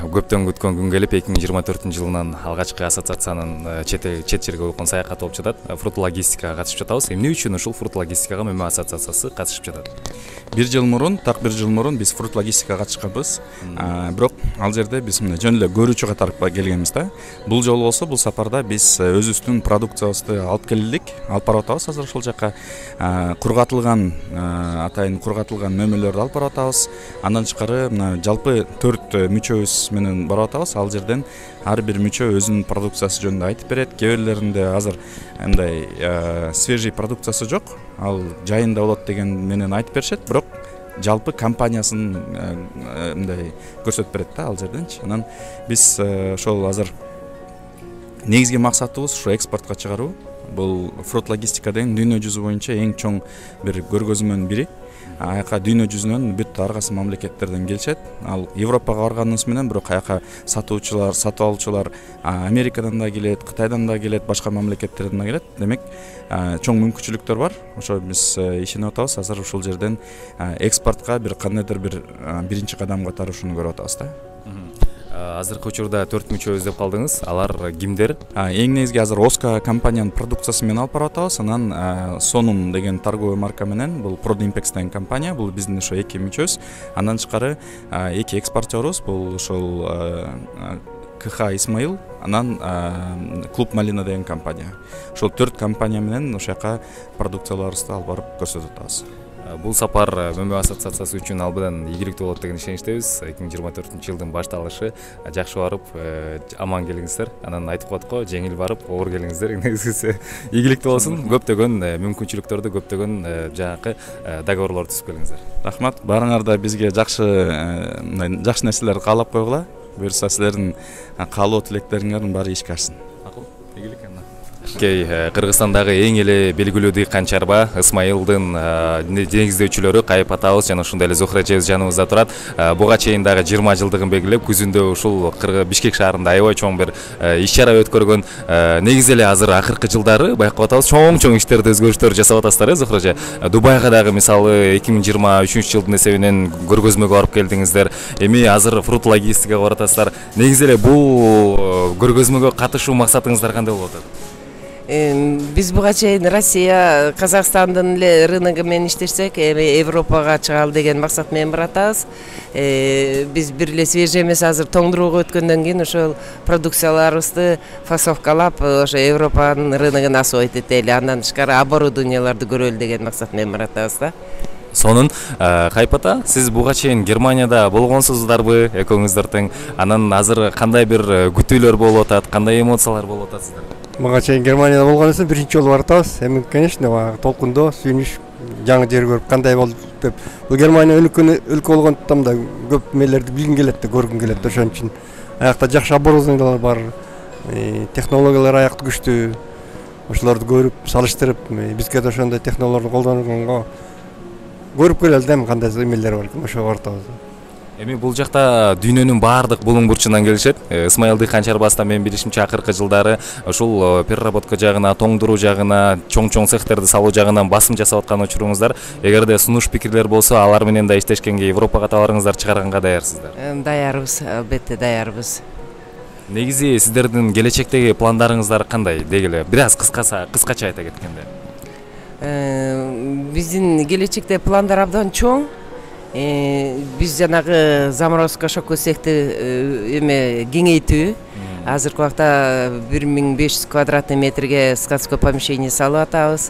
көптөн күткөн күн келип 2024-жылынан алгачкы ассоциациянын чет жерге болгон саякаты болуп жатат. Фрут логистикага катышып жатабыз. Эмне үчүн ушул Фрут логистикага ММА ассоциациясы катышып жатат? Бир жыл мурун биз Фрут логистикага катышканбыз. Бирок ал жерде биз мына жөн эле көрүүчү катары келгенбиз да. Бул жолу болсо бул сапарда биз өзүбүздүн продукциябызды алып келдик. Алып барып атабыз азыр ошол жака кургатылган атайын кургатылган мөмөлөрдү алып барып атабыз. Андан тышкары мына жалпы 4 мүчөбүз менен барып атабыз. Ал жерден ар бир мүчө өзүнүн продукциясы жөнүндө айтып берет. Кээ бирлеринде азыр мындай свежий продукциясы жок. Ал жайында болот деген менен айтып беришет. Бирок жалпы компаниясын мындай көрсөтүп берет да ал жерденчи. Анан биз ошол азыр негизги максатыбыз ушу экспортко чыгаруу. Бул Фрут логистика деген дүйнө жүзү боюнча эң чоң бир көргөзмөнүн бири. Аяка дүйнө жүзүнөн бүт ар кайсы мамлекеттерден келишет. Ал Европага барганыбыз менен бирок аяка сатуучулар, сатып алуучулар Америкадан да келет, Кытайдан да келет, башка мамлекеттерден да келет. Демек, чоң мүмкүнчүлүктөр бар. Ошо биз ишенип атабыз. Азыр ушул жерден экспортко бир кандайдыр бир биринчи кадам катары ушуну көрүп атабыз да. Азыркы учурда 4 мүчөбүз деп калдыңыз. Алар кимдер? Эң негизги азыр Оска компаниянын продукциясы менен алып барып атабыз. Анан Сонум деген торговый марка менен бул Продимпекс деген компания, бул биздин ошо 2 мүчөбүз. Андан тышкары 2 экспортчорубуз, бул ошол КХ Исмаил, анан Клуб Малина деген компания. Ошол 4 компания менен ошол жака продукцияларыбызды алып барып көрсөтүп атабыз. Бул сапар ММА ассоциациясы үчүн албадан ийгиликтүү болот деген ишеничтебиз. 2024-жылдын башталышы жакшы барып, аман келиңиздер. Анан айтып коет го, жеңил барып, оор келиңиздер. Негизгиси игиликтүү болсун. Көптөгөн мүмкүнчүлүктөрдү, көптөгөн жанакы договорлорду түзүп келиңиздер. Рахмат. Барыңар да бизге жакшы нерселерди каалап койгула. Буюрса силердин каалоо тилектериңердин баары ишке ашсын. Макул. Ийгилик анда. Кыргызстандагы эң эле белгилүү дыйкан чарба Исмаилдин негиздөөчүлөрү Кайып атабыз жана ошондой эле Зухра эжебиз жаныбызда турат. Буга чейин дагы 20 жылдыгын белгилеп, күзүндө ушул Бишкек шаарында аябай чоң бир иш-чара өткөргөн. Негизи эле азыр акыркы жылдары байкап атабыз, чоң иштерди, өзгөрүштөр жасап атасыздар, Зухра эже. Дубайга дагы мисалы 2023-жылдын эсебинен көргөзмөгө барып келдиңиздер. Эми азыр Фрут логистикага барып атасыздар. Негизи эле бул көргөзмөгө катышуу максатыңыздар кандай болуп атат? Биз буга чейин Россия, Казакстандын эле рыногу менен иштешсек, Европага чыгалы деген максат менен баратабыз. Биз бир эле свежий эмес азыр тоңдурууга өткөндөн кийин ошол продукцияларыбызды фасовкалап, ошо Европанын рыногуна освоить этели, андан тышкары оборудованияларды көрөлү деген максат менен баратабыз да. Сонун, Кайып ата, сиз буга чейин Германияда болгонсуздарбы, экөөңүздөр тең? Анан азыр кандай бир күтүүлөр болуп атат, кандай эмоциялар болуп атат сиздерде? Мага чейин Германияда болгон эсен биринчи жолу барып атабыз. Эми, конечно, толкундоо, сүйүнүч, жаңы жер көрүп кандай болду деп. Бул Германия өлкө болгондуктан да көп мелерди билгим келет да, көргүм келет да, ошон үчүн. Аякта жакшы оборудованиялар бар, технологиялар аякта күчтүү. Ошолорду көрүп, салыштырып, бизге да ошондой технологияларды колдонгонго көрүп келели да, кандай эмелер бар экен, ошого барып атабыз. Эми бул жакта дүйнөнүн баардык булуң бурчунан келишет. Исмаил дыйкан чарбасында мен билишимче акыркы жылдары ушул переработка жагына, тоңдуруу жагына, чоң цехтерди салуу жагынан басым жасап аткан учуруңуздар. Эгерде сунуш пикирлер болсо, алар менен да иштешкенге Европага товарыңыздар чыгарганга даярсыздар? Даярбыз, албетте даярбыз. Негизи сиздердин келечектеги пландарыңыздар кандай? Дегеле бир аз кыскача айта кеткенде. Биздин келечекте пландар абдан чоң. Биз жанагы заморозка шоку сектүү эме кеңейтүү. Азыркы убакта 1500 квадратный метрге складской помещение салып атабыз.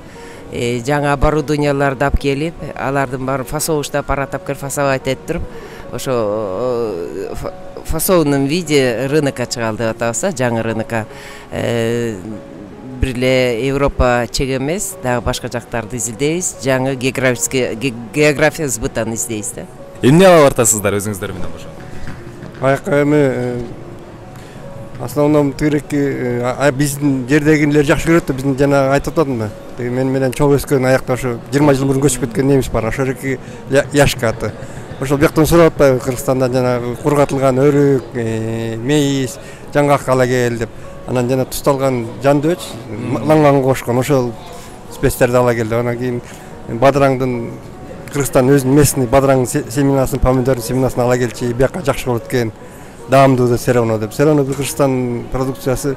Жаңа оборудованияларды алып келип, алардын баарын фасовуштап, аратап келип фасовать этип туруп, ошо фасовном виде рынокко чыгалы деп атабыз, жаңы рынокко. Бир эле Европа чек эмес, дагы башка жактарды изилдейбиз, жаңы география сбытын издейбиз да. Эмне алып бартасыздар өзүңүздөр менен кошо? Аяка эми основном тиреки биздин жердегилер жакшы көрөт да, биздин жана айтып атам да. Мен менен чоң өскөн аякта ошо 20 жыл мурун көчүп кеткен немис бар, ошо жерге Яшка аты. Ошол бияктан сурап атпайбы, Кыргызстандан жанагы кургатылган өрүк, мейиз, жаңгак ала кел деп. Анан жана тусталган жандөөч, лаңганга кошкон ошол спецтерди ала келди. Анан кийин бадыраңдын Кыргызстан өзүнүн местный бадыраңдын семенасын, помидордун семенасын ала келчи, бияка жакшы болот экен. даамдуу да все равно деп. Все равно Кыргызстан продукциясы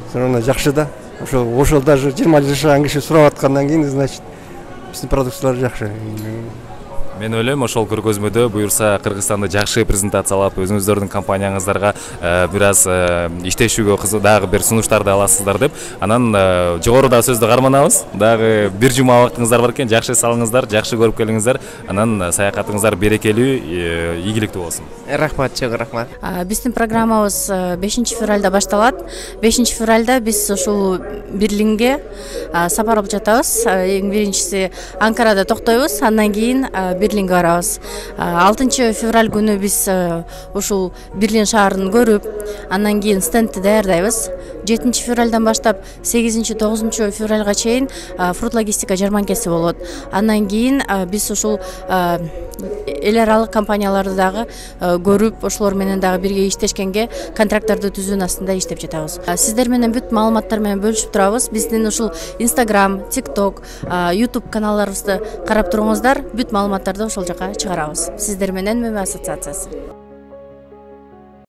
все равно жакшы да. Ошол даже 20 жашаган киши сурап аткандан кийин, значит, биздин продукциялар жакшы. Мен ойлойм, ошол көргөзмөдө буюрса Кыргызстанды жакшы презентациялап, өзүңүздөрдүн компанияңыздарга бир аз иштешүүгө дагы бир сунуштарды аласыздар деп. Анан жогоруда сөздү карманабыз. Дагы бир жума убактыңыздар бар экен, жакшы салыңыздар, жакшы көрүп келиңиздер. Анан саякатыңыздар берекелүү, ийгиликтүү болсун. Рахмат, чоң рахмат. Биздин программабыз 5 февралда башталат. 5 февралда биз ушул Берлинге сапар алып жатабыз. Эң биринчиси Анкарада токтойбуз, андан кийин Берлинге барабыз. 6 февраль күнү биз ушул Берлин шаарын көрүп, андан кийин стендти даярдайбыз. 7 февральдан баштап 8-9 февральга чейин фрут логистика жарманкеси болот. Андан кийин биз ушул эл аралык компанияларды дагы көрүп, ошолор менен дагы бирге иштешкенге контракттарды түзүүнүн астында иштеп жатабыз. Сиздер менен бүт маалыматтар менен бөлүшүп турабыз. Биздин ушул Instagram, TikTok, YouTube каналдарыбызды карап туруңуздар, бүт маалыматтарды ошол жака чыгарабыз. Сиздер менен ММА ассоциациясы.